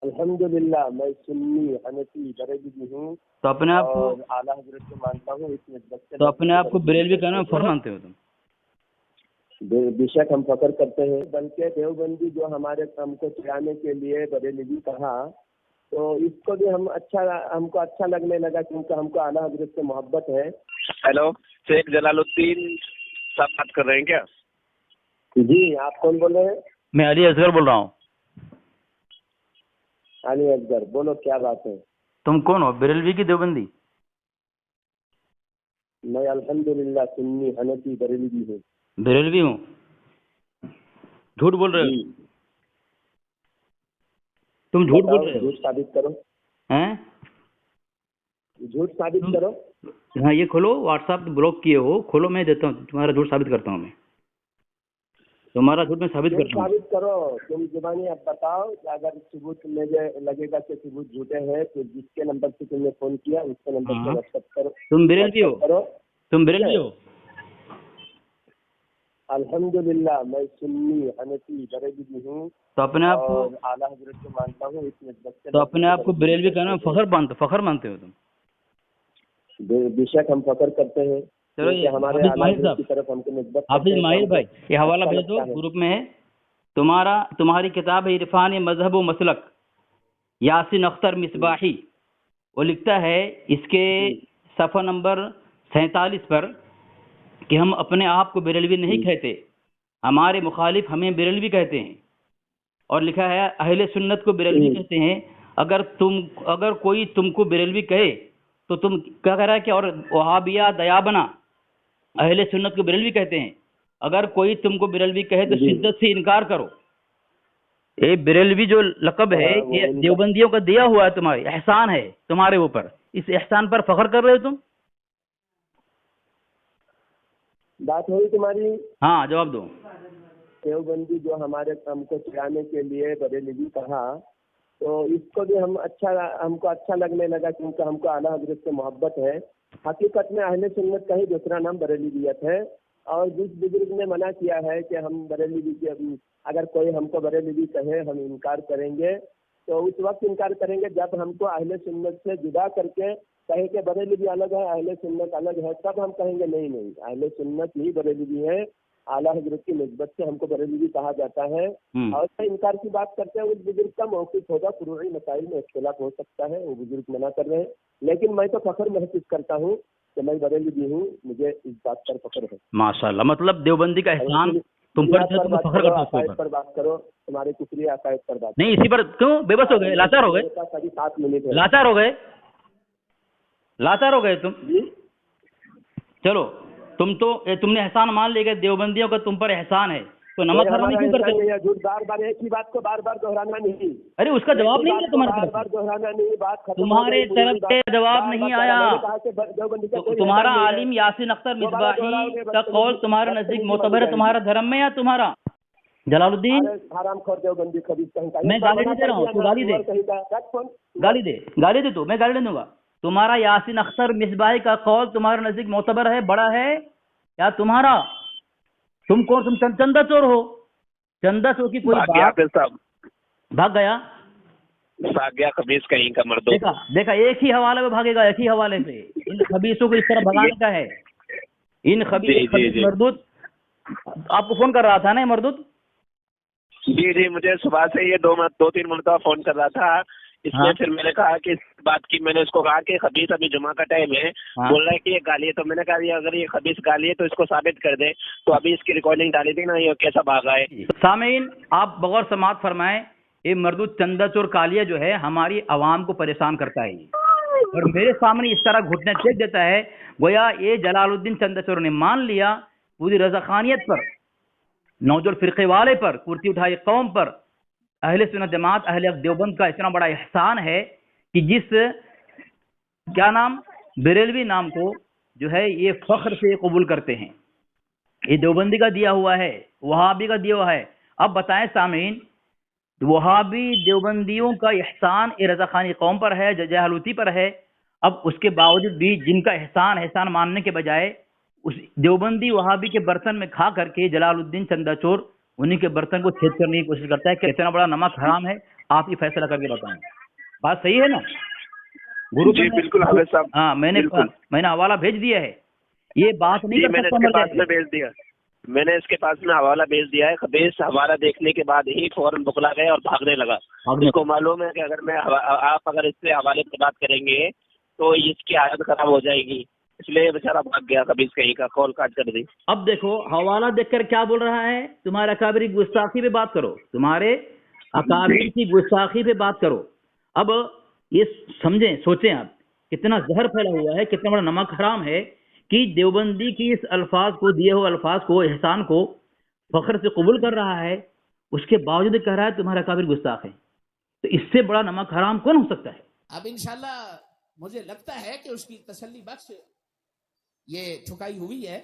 अल्हम्दुलिल्लाह मैं सुन्नी हनफी बरेलवी भी हूँ तो अपने आप को और आला हजरत को मानता हूँ। इस निस्बत से तो अपने आप को बरेलवी कहने में फख्र मानते हो तुम? बेशक हम फख्र करते हैं, बल्कि देवबंदी जो हमारे हमको चिढ़ाने के लिए बरेलवी कहा तो इसको भी हमको अच्छा लगने लगा, क्योंकि हमको आला हजरत से मोहब्बत है। हेलो, शेख जलालुद्दीन साहब बात कर रहे हैं क्या? जी, आप कौन बोल रहे हैं? मैं अली असगर बोल रहा हूँ। अली असगर, बोलो क्या बात है? तुम कौन हो, बरेलवी की देवबंदी? मैं अल्हम्दुलिल्लाह सुन्नी हनफी बरेलवी हूँ। बरेलवी हूँ? झूठ बोल रहे हो तुम, झूठ बोल रहे हो। झूठ साबित करो। हैं? झूठ साबित करो। हाँ, ये खोलो, व्हाट्सएप ब्लॉक किए हो, खोलो, मैं देता हूँ, तुम्हारा झूठ साबित करता हूँ मैं, तुम्हारा झूठ मैं साबित करता हूँ। साबित करो, तुम जुबानी अब बताओ। अगर सबूत मुझे लगेगा कि सबूत झूठे हैं तो जिसके नंबर से तुमने फोन किया उसके नंबर से व्हाट्सएप करो। तुम बरेलवी हो? तुम बरेलवी हो? अल्हम्दुलिल्लाह मैं सुन्नी हनफी बरेलवी हूँ तो अपने आप को आला हजरत को मानता हूँ। इस निस्बत से तो अपने आप को बरेलवी कहने में फख्र मानते हो तुम? बेशक हम फख्र करते हैं। चलो, ये हमारे आला हजरत की तरफ हमको निस्बत हाफिज माहिर भाई, ये हवाला भेज दो, ग्रुप में है तुम्हारी किताब है इरफान मजहब व मसलक, यासिन अख्तर मिसबाही। वो लिखता है इसके सफ़ा नंबर 47 पर कि हम अपने आप को बरेलवी नहीं कहते, हमारे मुखालिफ हमें बरेलवी कहते हैं। और लिखा है अहले सुन्नत को बरेलवी कहते हैं। अगर कोई तुमको बरेलवी कहे तो तुम क्या कह रहा है कि और वहाबिया दयाबना अहले सुन्नत को बरेलवी कहते हैं। अगर कोई तुमको बरेलवी कहे तो शिद्दत से इनकार करो। ये बरेलवी जो लक़ब है ये देवबंदियों का दिया हुआ है, तुम्हारी एहसान है तुम्हारे ऊपर, इस एहसान पर फख्र कर रहे हो तुम? बात हुई तुम्हारी? हाँ, जवाब दो। देवबंदी जो हमारे हमको चिढ़ाने के लिए बरेलवी कहा तो इसको भी हमको अच्छा लगने लगा, क्योंकि हमको आला हजरत से मोहब्बत है। हकीकत में अहले सुन्नत का ही दूसरा नाम बरेलवियत है। और जिस बुजुर्ग ने मना किया है कि हम बरेलवी के, अगर कोई हमको बरेलवी कहे हम इनकार करेंगे, तो उस वक्त इनकार करेंगे जब हमको अहले सुन्नत से जुदा करके कहे कि बरेलवी अलग है अहले सुन्नत अलग है, तब हम कहेंगे नहीं अहले सुन्नत ही बरेलवी है, आला हजरत की निस्बत से हमको बरेलवी कहा जाता है। और इनकार की बात करते हैं उस बुजुर्ग का मौक़िफ़ होगा, फुरूई मसाइल में इख्तिलाफ हो सकता है, वो बुजुर्ग मना कर रहे हैं। लेकिन मैं तो फख्र महसूस करता हूँ कि मैं बरेलवी हूँ, मुझे इस बात पर फख्र है। माशाल्लाह, मतलब देवबंदी का एहसान तुम पर है, तुम फख्र करते हो। अकायद पर बात करो, तुम्हारे कुफरी अकायद पर बात नहीं, इसी पर क्यों बेबस हो गए, लाचार हो गए? सभी 7 मिनट है। लाचार हो गए तुम? चलो, तुमने एहसान मान लिया, देवबंदियों का तुम पर एहसान है, तो नमक हरामी क्यों करते हो? झूठ बार एक ही बात को बार दोहराना नहीं। अरे उसका जवाब नहीं है तुम्हारे तरफ, बार दोहराना नहीं, बात तुम्हारे तरफ से जवाब नहीं आया। तो तुम्हारा आलिम यासिन अख्तर मिसबाही का कौल तुम्हारे नजदीक मोतबर है तुम्हारा धर्म में या तुम्हारा? जलालुद्दीन, हरामखोर देवबंदी कभी मैं गाली नहीं दे रहा हूँ, तू गाली दे तू, मैं गाली नहीं दूंगा। तुम्हारा यासिन अख्तर मिसबाही का कौल तुम्हारे नजदीक मोतबर है, बड़ा है या तुम्हारा? तुम कौन? तुम चंदा चोर हो? चंदा चोर की कोई बात? भाग गया खबीस कहीं का मर्दो। देखा एक ही हवाले में भागेगा, एक ही हवाले से। इन खबीसों को इस तरह भगाने का है। इन खबीस मर्दूद आपको फोन कर रहा था ना, मर्दूद? जी, मुझे सुबह से ये 2-3 मरतबा फोन कर रहा था, इसलिए फिर मैंने कहा कि इस बात की, मैंने उसको कहा कि खबीस अभी जुमा का टाइम है, बोल रहा है कि ये गाली है, तो मैंने कहा अगर ये खबीस गाली है तो इसको साबित कर दे। तो अभी इसकी रिकॉर्डिंग डाली थी ना, ये कैसा भागा है। सामीन, आप बगैर समात फरमाएं, ये मर्दूद चंदा चोर कालिया जो है हमारी आवाम को परेशान करता है, और मेरे सामने इस तरह घुटने टेक देता है गोया ये जलालुद्दीन चंदा चोर ने मान लिया पूरी रज़ाखानियत पर, नौजुल फिरके वाले पर, कुर्सी उठाई कौम पर, अहले सुन्नत जमात अहले देवबंद का इतना बड़ा एहसान है कि जिस क्या नाम बरेलवी नाम को जो है ये फख्र से कबूल करते हैं। ये देवबंदी का दिया हुआ है, वहाबी का दिया हुआ है। अब बताएं सामीन, वहाबी देवबंदियों का एहसान ये रज़ाखानी कौम पर है, जहलूती पर है। अब उसके बावजूद भी जिनका एहसान मानने के बजाय उस देवबंदी वहाबी के बर्तन में खा करके जलालुद्दीन चंदा चोर उन्हीं के बर्तन को छेद करने की कोशिश करता है कि इतना बड़ा नमक हराम है, आप ही फैसला करके बताएं। बात सही है ना? गुरु जी बिल्कुल हाफिज साहब। हाँ, मैंने हवाला भेज दिया है, ये बात नहीं कर मैंने सकता इसके मर पास जाए। में भेज दिया, मैंने इसके पास में हवाला भेज दिया है। खबीस हवाला देखने के बाद ही फौरन बुकला गया और भागने लगा। इसको मालूम है कि अगर मैं आप अगर इससे हवाले पे बात करेंगे तो इसकी हालत खराब हो जाएगी, इसलिए बेचारा भाग गया। खबीस कहीं का कॉल काट कर दी। अब देखो हवाला देखकर क्या बोल रहा है, तुम्हारे अकाबिर की गुस्ताखी पे बात करो, तुम्हारे अकाबिर की गुस्ताखी पे बात करो। अब ये समझें, सोचें आप कितना जहर फैला हुआ है, कितना बड़ा नमक हराम है कि देवबंदी की इस अल्फाज को, दिए हुए अल्फाज को, एहसान को फख्र से कबूल कर रहा है, उसके बावजूद कह रहा है तुम्हारा काबिल गुस्ताख है। तो इससे बड़ा नमक हराम कौन हो सकता है? अब इंशाल्लाह मुझे लगता है कि उसकी तसल्ली बख्श ये ठुकाई हुई है।